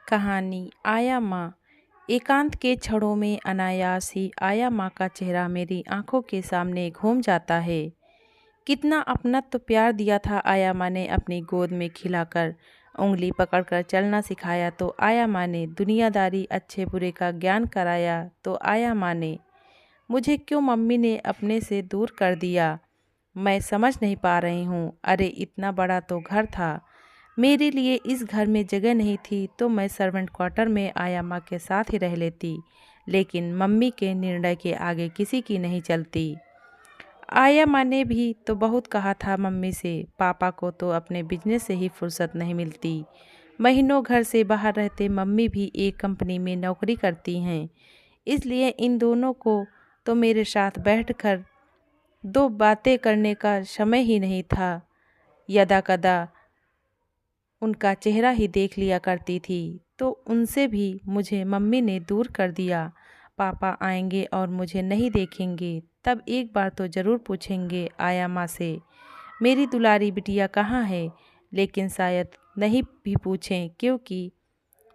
कहानी आया माँ। एकांत के क्षणों में अनायास ही आया माँ का चेहरा मेरी आंखों के सामने घूम जाता है। कितना अपनत्व प्यार दिया था आया माँ ने अपनी गोद में खिलाकर। उंगली पकड़कर चलना सिखाया तो आया माँ ने, दुनियादारी अच्छे बुरे का ज्ञान कराया तो आया माँ ने। मुझे क्यों मम्मी ने अपने से दूर कर दिया, मैं समझ नहीं पा रही हूँ। अरे इतना बड़ा तो घर था, मेरे लिए इस घर में जगह नहीं थी तो मैं सर्वेंट क्वार्टर में आया माँ के साथ ही रह लेती, लेकिन मम्मी के निर्णय के आगे किसी की नहीं चलती। आया माँ ने भी तो बहुत कहा था मम्मी से, पापा को तो अपने बिजनेस से ही फुर्सत नहीं मिलती। महीनों घर से बाहर रहते मम्मी भी एक कंपनी में नौकरी करती हैं, इसलिए इन दोनों को तो मेरे साथ बैठकर दो बातें करने का समय ही नहीं था। यदा कदा उनका चेहरा ही देख लिया करती थी, तो उनसे भी मुझे मम्मी ने दूर कर दिया। पापा आएंगे और मुझे नहीं देखेंगे तब एक बार तो ज़रूर पूछेंगे आया माँ से, मेरी दुलारी बिटिया कहाँ है। लेकिन शायद नहीं भी पूछें, क्योंकि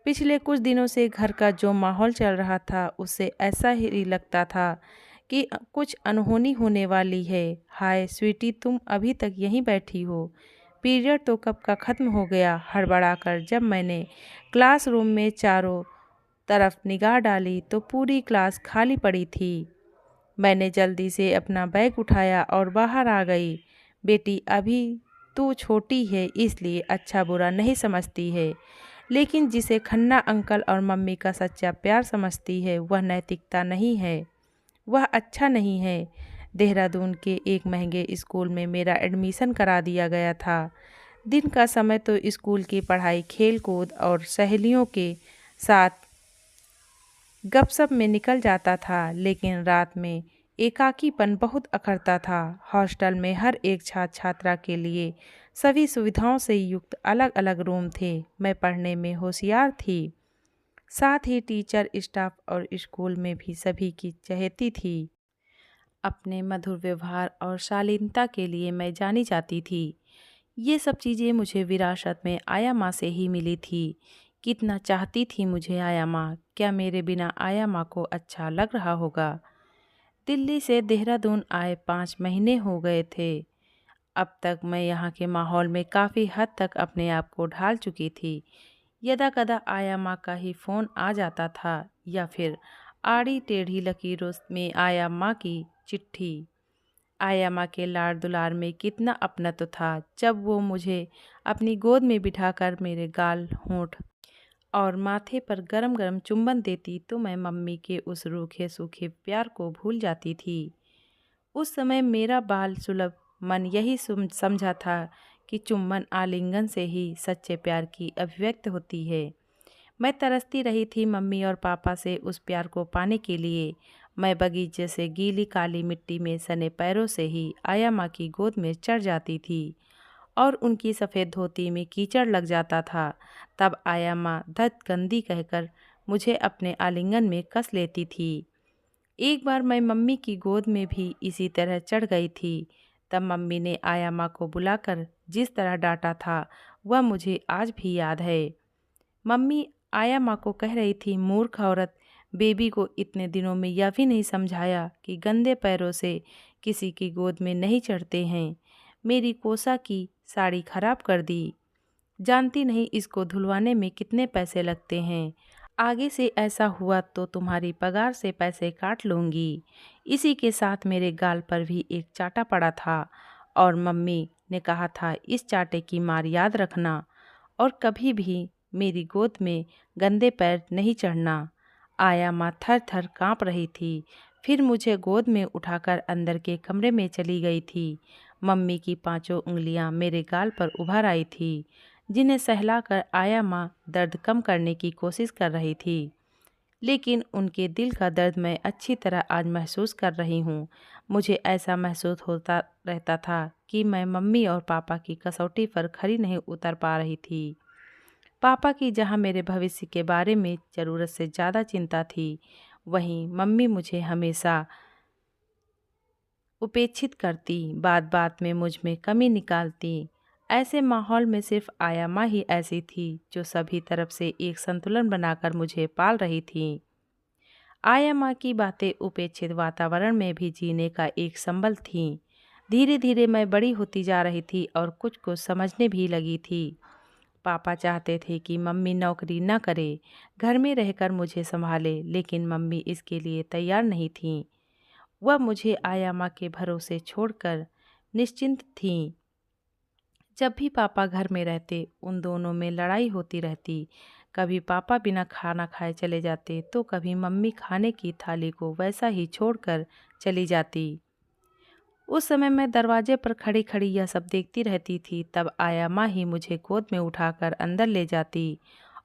पिछले कुछ दिनों से घर का जो माहौल चल रहा था उससे ऐसा ही लगता था कि कुछ अनहोनी होने वाली है। हाय स्वीटी, तुम अभी तक यहीं बैठी हो, पीरियड तो कब का ख़त्म हो गया। हड़बड़ाकर जब मैंने क्लासरूम में चारों तरफ निगाह डाली तो पूरी क्लास खाली पड़ी थी। मैंने जल्दी से अपना बैग उठाया और बाहर आ गई। बेटी, अभी तू छोटी है इसलिए अच्छा बुरा नहीं समझती है, लेकिन जिसे खन्ना अंकल और मम्मी का सच्चा प्यार समझती है वह नैतिकता नहीं है, वह अच्छा नहीं है। देहरादून के एक महंगे स्कूल में मेरा एडमिशन करा दिया गया था। दिन का समय तो स्कूल की पढ़ाई, खेल कूद और सहेलियों के साथ गपशप में निकल जाता था, लेकिन रात में एकाकीपन बहुत अखरता था। हॉस्टल में हर एक छात्र छात्रा के लिए सभी सुविधाओं से युक्त अलग अलग रूम थे। मैं पढ़ने में होशियार थी, साथ ही टीचर, स्टाफ और स्कूल में भी सभी की चहेती थी। अपने मधुर व्यवहार और शालीनता के लिए मैं जानी जाती थी। ये सब चीज़ें मुझे विरासत में आया माँ से ही मिली थी। कितना चाहती थी मुझे आया माँ, क्या मेरे बिना आया माँ को अच्छा लग रहा होगा। दिल्ली से देहरादून आए 5 महीने हो गए थे। अब तक मैं यहाँ के माहौल में काफ़ी हद तक अपने आप को ढाल चुकी थी। यदा कदा आया माँ का ही फ़ोन आ जाता था या फिर आड़ी टेढ़ी लकीरों में आया माँ की चिट्ठी। आया माँ के लाड़ दुलार में कितना अपनत्व था जब वो मुझे अपनी गोद में बिठाकर मेरे गाल, होंठ और माथे पर गरम गरम चुंबन देती तो मैं मम्मी के उस रूखे सूखे प्यार को भूल जाती थी। उस समय मेरा बाल सुलभ मन यही समझा था कि चुंबन, आलिंगन से ही सच्चे प्यार की अभिव्यक्त होती है। मैं तरसती रही थी मम्मी और पापा से उस प्यार को पाने के लिए। मैं बगीचे से गीली काली मिट्टी में सने पैरों से ही आया माँ की गोद में चढ़ जाती थी और उनकी सफ़ेद धोती में कीचड़ लग जाता था। तब आया माँ धत गंदी कहकर मुझे अपने आलिंगन में कस लेती थी। एक बार मैं मम्मी की गोद में भी इसी तरह चढ़ गई थी। तब मम्मी ने आया माँ को बुलाकर जिस तरह डांटा था वह मुझे आज भी याद है। मम्मी आया माँ को कह रही थी, मूर्ख औरत, बेबी को इतने दिनों में यह भी नहीं समझाया कि गंदे पैरों से किसी की गोद में नहीं चढ़ते हैं। मेरी कोसा की साड़ी खराब कर दी, जानती नहीं इसको धुलवाने में कितने पैसे लगते हैं। आगे से ऐसा हुआ तो तुम्हारी पगार से पैसे काट लूँगी। इसी के साथ मेरे गाल पर भी एक चाटा पड़ा था और मम्मी ने कहा था, इस चाटे की मार याद रखना और कभी भी मेरी गोद में गंदे पैर नहीं चढ़ना। आया माँ थर थर काँप रही थी, फिर मुझे गोद में उठाकर अंदर के कमरे में चली गई थी। मम्मी की 5 उंगलियां मेरे गाल पर उभर आई थी, जिन्हें सहलाकर आया माँ दर्द कम करने की कोशिश कर रही थी, लेकिन उनके दिल का दर्द मैं अच्छी तरह आज महसूस कर रही हूँ। मुझे ऐसा महसूस होता रहता था कि मैं मम्मी और पापा की कसौटी पर खरी नहीं उतर पा रही थी। पापा की जहाँ मेरे भविष्य के बारे में ज़रूरत से ज़्यादा चिंता थी, वहीं मम्मी मुझे हमेशा उपेक्षित करती, बात बात में मुझ में कमी निकालती। ऐसे माहौल में सिर्फ आया माँ ही ऐसी थी जो सभी तरफ से एक संतुलन बनाकर मुझे पाल रही थी। आया माँ की बातें उपेक्षित वातावरण में भी जीने का एक संबल थीं। धीरे धीरे मैं बड़ी होती जा रही थी और कुछ कुछ समझने भी लगी थी। पापा चाहते थे कि मम्मी नौकरी न करे, घर में रहकर मुझे संभाले, लेकिन मम्मी इसके लिए तैयार नहीं थीं। वह मुझे आया माँ के भरोसे छोड़कर निश्चिंत थीं। जब भी पापा घर में रहते, उन दोनों में लड़ाई होती रहती। कभी पापा बिना खाना खाए चले जाते, तो कभी मम्मी खाने की थाली को वैसा ही छोड़कर चली जाती। उस समय मैं दरवाजे पर खड़ी खड़ी यह सब देखती रहती थी। तब आया माँ ही मुझे गोद में उठाकर अंदर ले जाती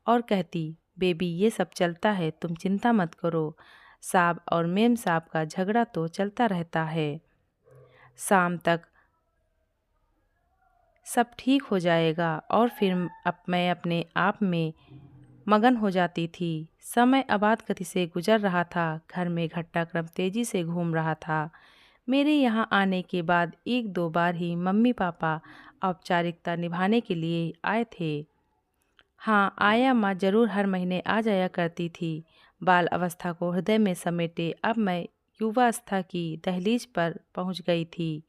और कहती, बेबी ये सब चलता है, तुम चिंता मत करो। साहब और मेम साहब का झगड़ा तो चलता रहता है, शाम तक सब ठीक हो जाएगा। और फिर अब मैं अपने आप में मगन हो जाती थी। समय आबाद गति से गुजर रहा था। घर में घटनाक्रम तेजी से घूम रहा था। मेरे यहाँ आने के बाद एक दो बार ही मम्मी पापा औपचारिकता निभाने के लिए आए थे। हाँ, आया माँ जरूर हर महीने आ जाया करती थी। बाल अवस्था को हृदय में समेटे अब मैं युवावस्था की दहलीज पर पहुँच गई थी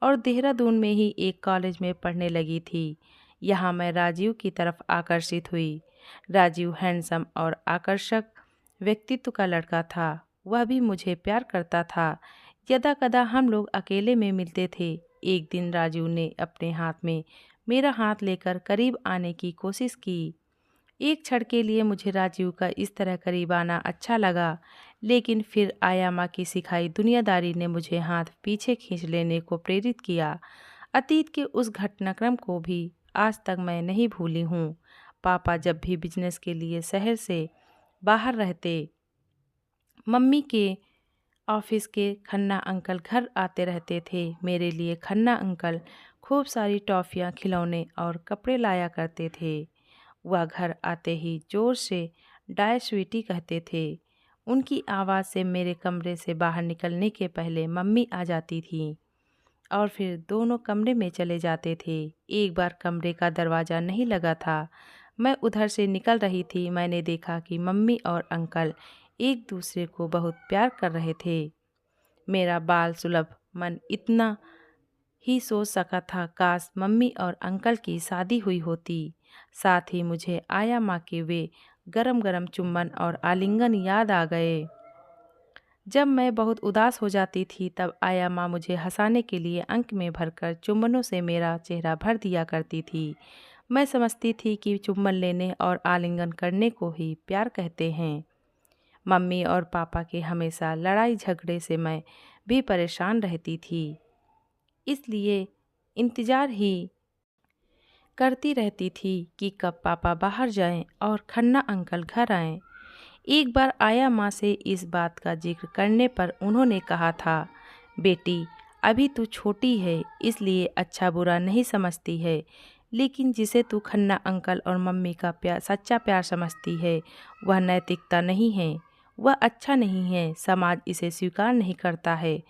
और देहरादून में ही एक कॉलेज में पढ़ने लगी थी। यहाँ मैं राजीव की तरफ आकर्षित हुई। राजीव हैंडसम और आकर्षक व्यक्तित्व का लड़का था। वह भी मुझे प्यार करता था। यदा कदा हम लोग अकेले में मिलते थे। एक दिन राजीव ने अपने हाथ में मेरा हाथ लेकर करीब आने की कोशिश की। एक क्षण के लिए मुझे राजीव का इस तरह करीब आना अच्छा लगा, लेकिन फिर आया माँ की सिखाई दुनियादारी ने मुझे हाथ पीछे खींच लेने को प्रेरित किया। अतीत के उस घटनाक्रम को भी आज तक मैं नहीं भूली हूँ। पापा जब भी बिजनेस के लिए शहर से बाहर रहते, मम्मी के ऑफिस के खन्ना अंकल घर आते रहते थे। मेरे लिए खन्ना अंकल खूब सारी टॉफ़ियाँ, खिलौने और कपड़े लाया करते थे। वह घर आते ही जोर से डाय स्वीटी कहते थे। उनकी आवाज़ से मेरे कमरे से बाहर निकलने के पहले मम्मी आ जाती थी और फिर दोनों कमरे में चले जाते थे। एक बार कमरे का दरवाज़ा नहीं लगा था। मैं उधर से निकल रही थी। मैंने देखा कि मम्मी और अंकल एक दूसरे को बहुत प्यार कर रहे थे। मेरा बाल सुलभ मन इतना ही सोच सका था, काश मम्मी और अंकल की शादी हुई होती। साथ ही मुझे आया माँ के वे गरम गरम चुम्बन और आलिंगन याद आ गए। जब मैं बहुत उदास हो जाती थी, तब आया माँ मुझे हंसाने के लिए अंक में भरकर चुम्बनों से मेरा चेहरा भर दिया करती थी। मैं समझती थी कि चुम्बन लेने और आलिंगन करने को ही प्यार कहते हैं। मम्मी और पापा के हमेशा लड़ाई झगड़े से मैं भी परेशान रहती थी, इसलिए इंतज़ार ही करती रहती थी कि कब पापा बाहर जाएं और खन्ना अंकल घर आएं। एक बार आया माँ से इस बात का जिक्र करने पर उन्होंने कहा था, बेटी अभी तू छोटी है इसलिए अच्छा बुरा नहीं समझती है, लेकिन जिसे तू खन्ना अंकल और मम्मी का प्यार, सच्चा प्यार समझती है, वह नैतिकता नहीं है, वह अच्छा नहीं है, समाज इसे स्वीकार नहीं करता है।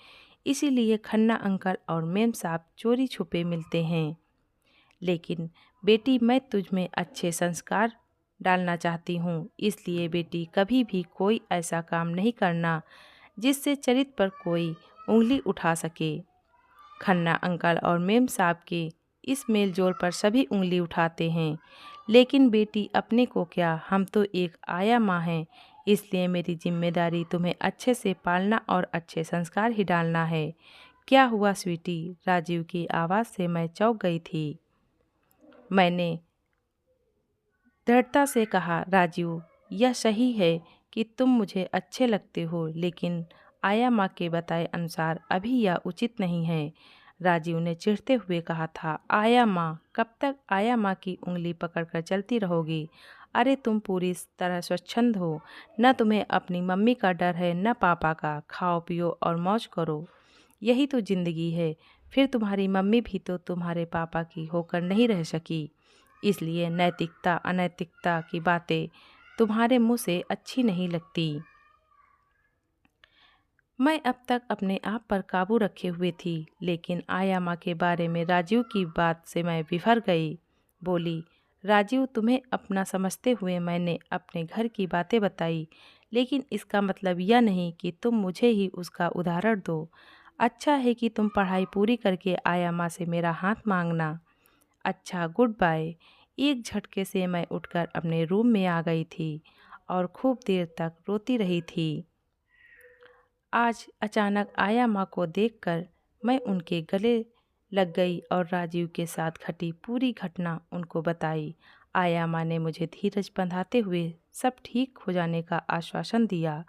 इसीलिए खन्ना अंकल और मेम साहब चोरी छुपे मिलते हैं। लेकिन बेटी मैं तुझ में अच्छे संस्कार डालना चाहती हूँ, इसलिए बेटी कभी भी कोई ऐसा काम नहीं करना जिससे चरित्र पर कोई उंगली उठा सके। खन्ना अंकल और मेम साहब के इस मेल जोल पर सभी उंगली उठाते हैं, लेकिन बेटी अपने को क्या, हम तो एक आया माँ हैं, इसलिए मेरी जिम्मेदारी तुम्हें अच्छे से पालना और अच्छे संस्कार ही डालना है। क्या हुआ स्वीटी? राजीव की आवाज़ से मैं चौंक गई थी। मैंने दृढ़ता से कहा, राजीव यह सही है कि तुम मुझे अच्छे लगते हो, लेकिन आया माँ के बताए अनुसार अभी यह उचित नहीं है। राजीव ने चिढ़ते हुए कहा था, आया माँ? कब तक आया माँ की उंगली पकड़कर चलती रहोगी? अरे तुम पूरी तरह स्वच्छंद हो, न तुम्हें अपनी मम्मी का डर है न पापा का। खाओ पियो और मौज करो, यही तो ज़िंदगी है। फिर तुम्हारी मम्मी भी तो तुम्हारे पापा की होकर नहीं रह सकी, इसलिए नैतिकता अनैतिकता की बातें तुम्हारे मुंह से अच्छी नहीं लगती। मैं अब तक अपने आप पर काबू रखे हुए थी, लेकिन आया माँ के बारे में राजीव की बात से मैं बिफर गई। बोली, राजीव, तुम्हें अपना समझते हुए मैंने अपने घर की बातें बताई, लेकिन इसका मतलब यह नहीं कि तुम मुझे ही उसका उदाहरण दो। अच्छा है कि तुम पढ़ाई पूरी करके आया माँ से मेरा हाथ मांगना। अच्छा, गुड बाय। एक झटके से मैं उठकर अपने रूम में आ गई थी और खूब देर तक रोती रही थी। आज अचानक आया माँ को देखकर मैं उनके गले लग गई और राजीव के साथ घटी पूरी घटना उनको बताई। आया माँ ने मुझे धीरज बंधाते हुए सब ठीक हो जाने का आश्वासन दिया।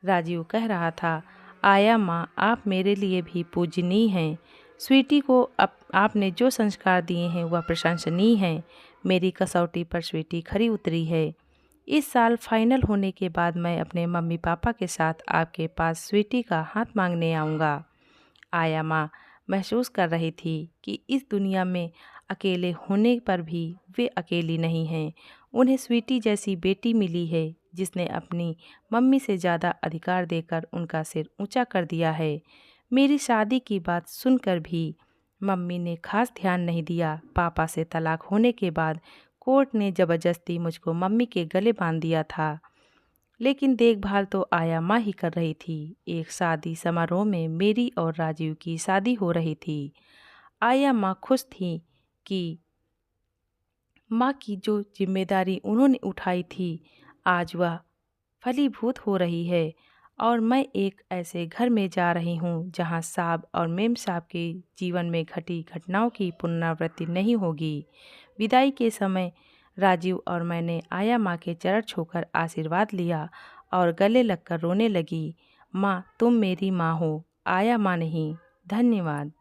राजीव कह रहा था, आया माँ, आप मेरे लिए भी पूजनीय हैं। स्वीटी को आपने जो संस्कार दिए हैं वह प्रशंसनीय हैं। मेरी कसौटी पर स्वीटी खरी उतरी है। इस साल फाइनल होने के बाद मैं अपने मम्मी पापा के साथ आपके पास स्वीटी का हाथ मांगने आऊँगा। आया माँ महसूस कर रही थी कि इस दुनिया में अकेले होने पर भी वे अकेली नहीं हैं। उन्हें स्वीटी जैसी बेटी मिली है जिसने अपनी मम्मी से ज़्यादा अधिकार देकर उनका सिर ऊंचा कर दिया है। मेरी शादी की बात सुनकर भी मम्मी ने खास ध्यान नहीं दिया। पापा से तलाक होने के बाद कोर्ट ने ज़बरदस्ती मुझको मम्मी के गले बांध दिया था, लेकिन देखभाल तो आया माँ ही कर रही थी। एक शादी समारोह में मेरी और राजीव की शादी हो रही थी। आया माँ खुश थी कि माँ की जो जिम्मेदारी उन्होंने उठाई थी आज वह फलीभूत हो रही है और मैं एक ऐसे घर में जा रही हूँ जहाँ साहब और मेम साहब के जीवन में घटी घटनाओं की पुनरावृत्ति नहीं होगी। विदाई के समय राजीव और मैंने आया माँ के चरण छूकर आशीर्वाद लिया और गले लगकर रोने लगी। माँ, तुम मेरी माँ हो, आया माँ नहीं। धन्यवाद।